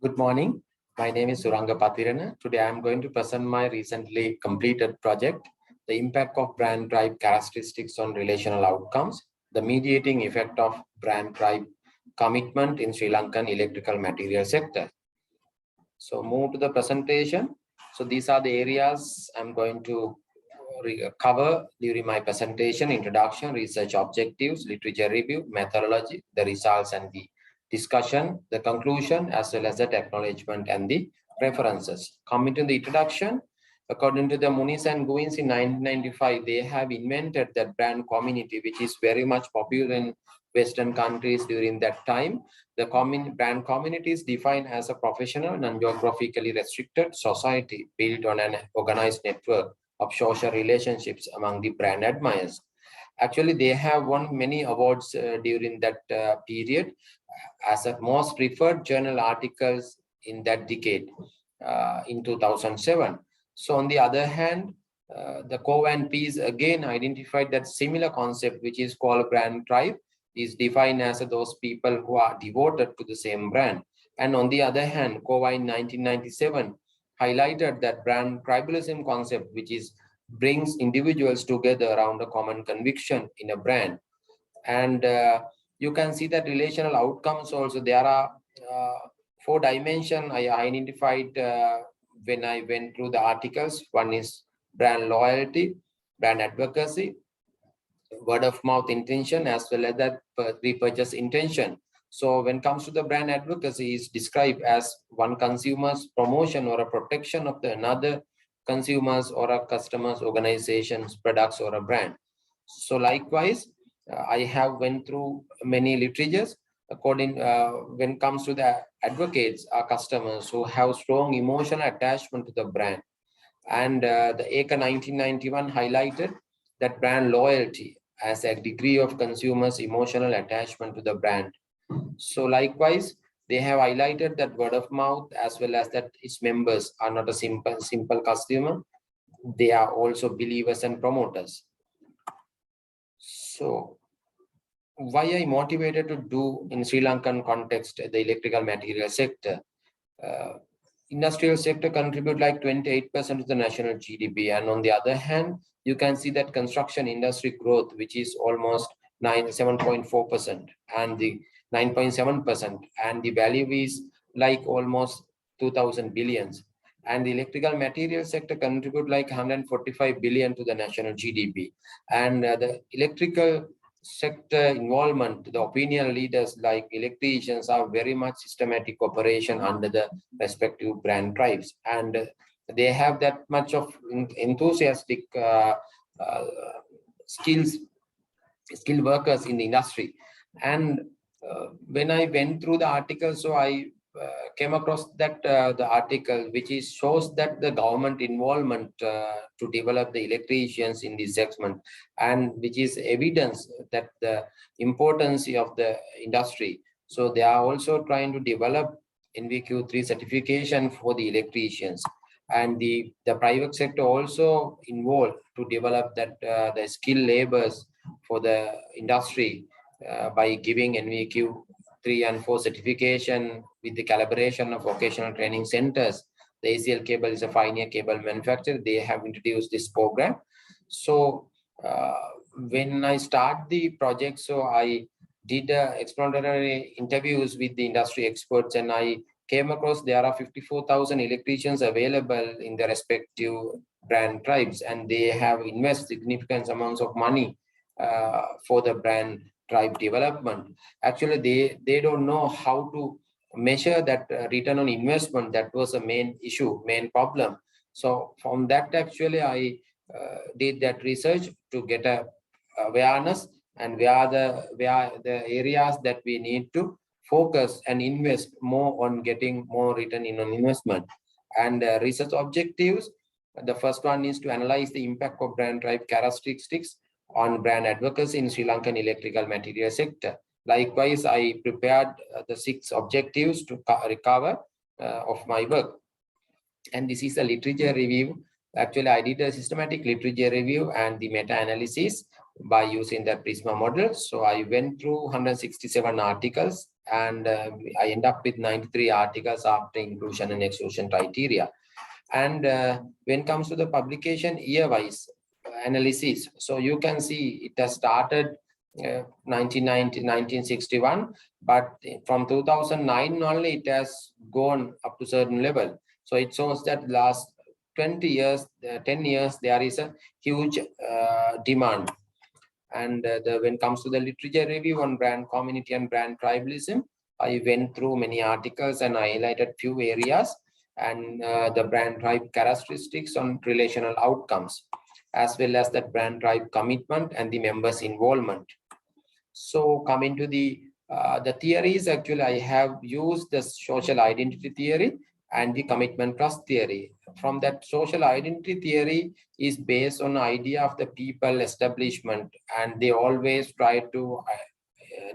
Good morning. My name is Suranga Pathiran. Today I am going to present my recently completed project, the impact of brand tribe characteristics on relational outcomes, the mediating effect of brand tribe commitment in Sri Lankan electrical material sector. So move to the presentation. So these are the areas I'm going to cover during my presentation: introduction, research objectives, literature review, methodology, the results and the discussion, the conclusion, as well as the acknowledgement and the references. Coming to the introduction, according to the Muniz and Guins in 1995, they have invented that brand community, which is very much popular in Western countries during that time. The brand community is defined as a professional, non-geographically restricted society built on an organized network of social relationships among the brand admirers. Actually, they have won many awards during that period as a most preferred journal articles in that decade in 2007. So on the other hand, the Coe and Pease again identified that similar concept, which is called brand tribe, is defined as those people who are devoted to the same brand. And on the other hand, Coe in 1997 highlighted that brand tribalism concept, which is brings individuals together around a common conviction in a brand. And you can see that relational outcomes also. There are 4 dimensions I identified when I went through the articles. One is brand loyalty, brand advocacy, word of mouth intention, as well as that repurchase intention. So when it comes to the brand advocacy, is described as one consumer's promotion or a protection of the another consumers or a customer's organization's products or a brand. So likewise, I have went through many literatures. According when it comes to the advocates, are customers who have strong emotional attachment to the brand. And the ACA 1991 highlighted that brand loyalty as a degree of consumers' emotional attachment to the brand. So likewise, they have highlighted that word of mouth, as well as that its members are not a simple customer. They are also believers and promoters. So why I motivated to do in Sri Lankan context, the electrical material sector? Industrial sector contribute like 28% to the national GDP. And on the other hand, you can see that construction industry growth, which is almost 7.4% and the 9.7%, and the value is like almost 2,000 billions. And the electrical material sector contribute like 145 billion to the national GDP. And the electrical sector involvement, the opinion leaders like electricians are very much systematic operation under the respective brand tribes, and they have that much of enthusiastic skilled workers in the industry. And when I went through the article, so I came across that the article which shows that the government involvement to develop the electricians in this segment, and which is evidence that the importance of the industry. So they are also trying to develop NVQ3 certification for the electricians, and the private sector also involved to develop that the skilled labors for the industry by giving NVQ3 and 4 certification with the collaboration of vocational training centers. The ACL Cable is a pioneer cable manufacturer. They have introduced this program. So when I start the project, so I did exploratory interviews with the industry experts, and I came across there are 54,000 electricians available in the respective brand tribes, and they have invested significant amounts of money for the brand tribe development. Actually, they don't know how to measure that return on investment. That was the main issue, main problem. So from that, actually, I did that research to get a awareness and where are the areas that we need to focus and invest more on getting more return on investment. And research objectives, the first one is to analyze the impact of brand tribe characteristics on brand advocacy in Sri Lankan electrical material sector. Likewise, I prepared the 6 objectives to recover of my work. And this is a literature review. Actually, I did a systematic literature review and the meta-analysis by using the Prisma model. So I went through 167 articles and I end up with 93 articles after inclusion and exclusion criteria. And when it comes to the publication year-wise analysis, so you can see it has started 1961, but from 2009 only it has gone up to certain level. So it shows that last 20 years, 10 years, there is a huge demand. And when it comes to the literature review on brand community and brand tribalism, I went through many articles and I highlighted few areas, and the brand tribe characteristics on relational outcomes, as well as that brand tribe commitment and the members' involvement. So coming to the theories, actually, I have used the social identity theory and the commitment trust theory. From that, social identity theory is based on the idea of the people establishment, and they always try to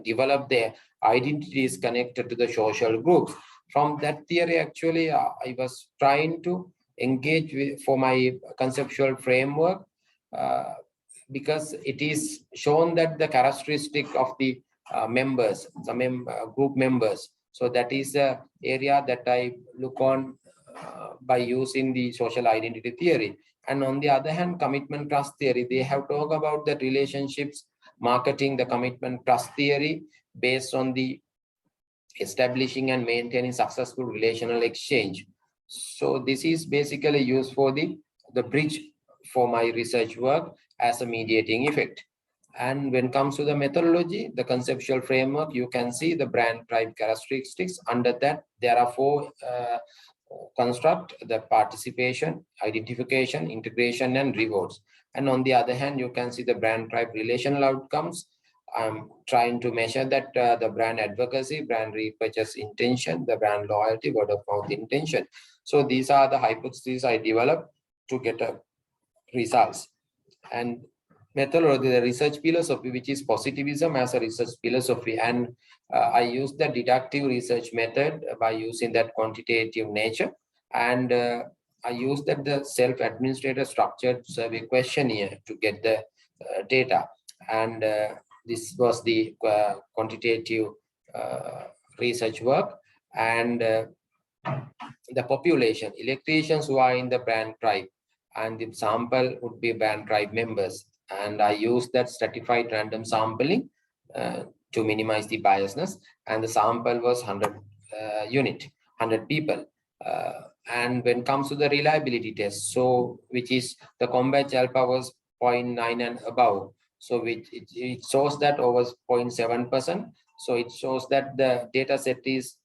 develop their identities connected to the social groups. From that theory, actually, I was trying to engage with for my conceptual framework, because it is shown that the characteristic of the members, group members. So that is the area that I look on by using the social identity theory. And on the other hand, commitment trust theory, they have talked about the relationships, marketing, the commitment trust theory based on the establishing and maintaining successful relational exchange. So this is basically used for the bridge for my research work as a mediating effect. And when it comes to the methodology, the conceptual framework, you can see the brand tribe characteristics. Under that, there are four construct: the participation, identification, integration, and rewards. And on the other hand, you can see the brand tribe relational outcomes. I'm trying to measure that the brand advocacy, brand repurchase intention, the brand loyalty, word of mouth intention. So these are the hypotheses I developed to get results. And methodology, the research philosophy, which is positivism as a research philosophy. And I use the deductive research method by using that quantitative nature. And I use that the self-administrated structured survey questionnaire to get the data. And this was the quantitative research work. And the population, electricians who are in the brand tribe, and the sample would be brand tribe members. And I use that stratified random sampling to minimize the biasness. And the sample was 100 100 people. And when it comes to the reliability test, so which is the Combach alpha was 0.9 and above. So it shows that over 0.7%. So it shows that the data set is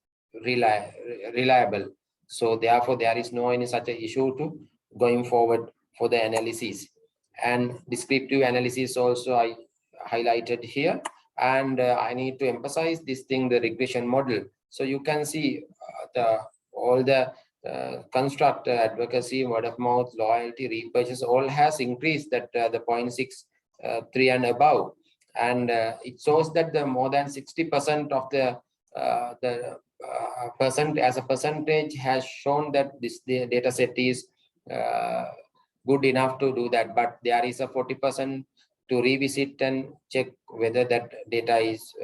reliable. So therefore, there is no any such a issue to going forward for the analysis. And descriptive analysis also I highlighted here. And I need to emphasize this thing, the regression model. So you can see all the construct, advocacy, word of mouth, loyalty, repurchase, all has increased that the 0.63 and above. And it shows that the more than 60% of the as a percentage has shown that the data set is good enough to do that, but there is a 40% to revisit and check whether that data is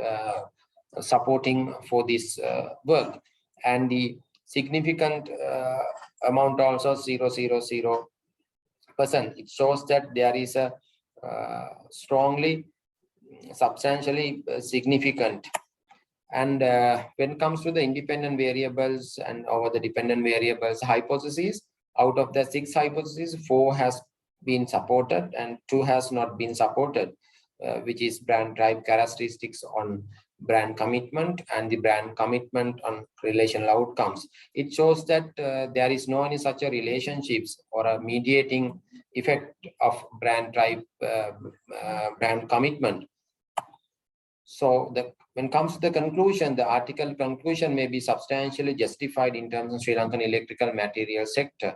supporting for this work. And the significant amount also 0.000%. It shows that there is a strongly, substantially significant. And when it comes to the independent variables and over the dependent variables hypotheses, out of the 6 hypotheses, 4 has been supported and 2 has not been supported, which is brand tribe characteristics on brand commitment and the brand commitment on relational outcomes. It shows that there is no any such a relationships or a mediating effect of brand tribe brand commitment. So when it comes to the conclusion, the article conclusion may be substantially justified in terms of Sri Lankan electrical material sector.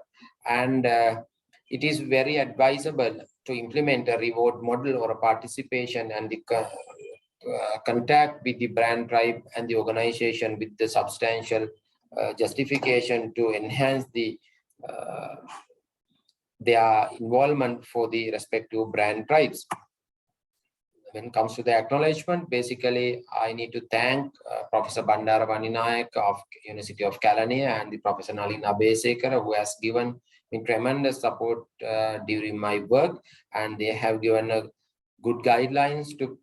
And it is very advisable to implement a reward model or a participation and the contact with the brand tribe and the organization with the substantial justification to enhance their involvement for the respective brand tribes. when it comes to the acknowledgement, basically, I need to thank Professor Bandara Vaninayak of University of Kelaniya and the Professor Nalina Besekara, who has given me tremendous support during my work, and they have given a good guidelines to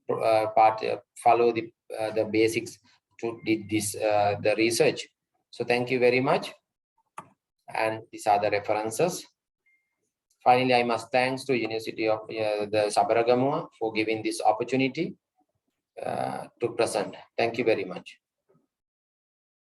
follow the basics to the research. So thank you very much. And these are the references. Finally, I must thanks to University of the Sabaragamuwa for giving this opportunity to present. Thank you very much.